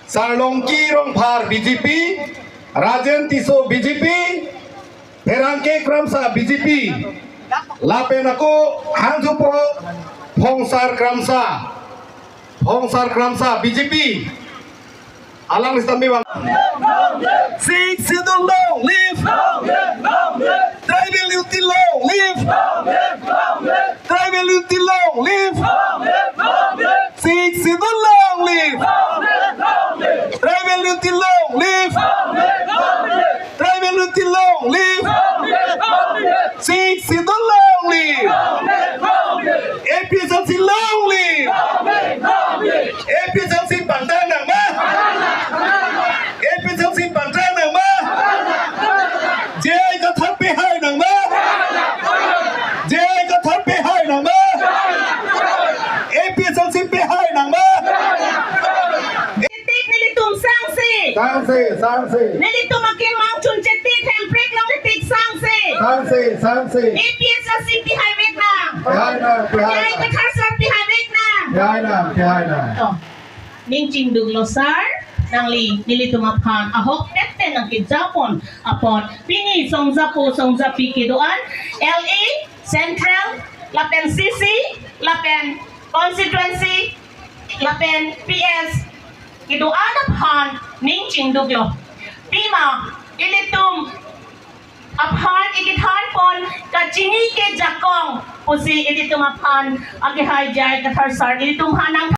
Sarlongki Rongphar BJP, Rajen Tiso BJP, Perangke Kramsa BJP, Lapenako Hanjupo, Pongsar Kramsa BJP. Alang Istambi Bang. Six Sidon Long live. Tribal Unity Long live. Tribal Unity Long live. Six Sidon Long live. Tribal Unity Long live. Tribal Unity Long live. Six Sidon Long live. APSLC Long live. APSLC Pantana Ma. APSLC Pantana Ma. Jay got happy high number. Jay got happy high number. APSLC high number. Sang Nilito magkimang chunchetit hemprik lang litik sangsi. Sang APSLC highway na. Yay katasar highway na. Oh. Ning chingdug losar nang nilito mapan ahok tete ng kidzapon apon pingi songzapi kidoan LA Central Lapen CC Lapen Constituency Lapen PS kidoan aphan ning chingdug lo Pima, ilitum aphan ikithan pon kachingi ke jakong pusi ilitum aphan agihay jay katharsar ilitum hanang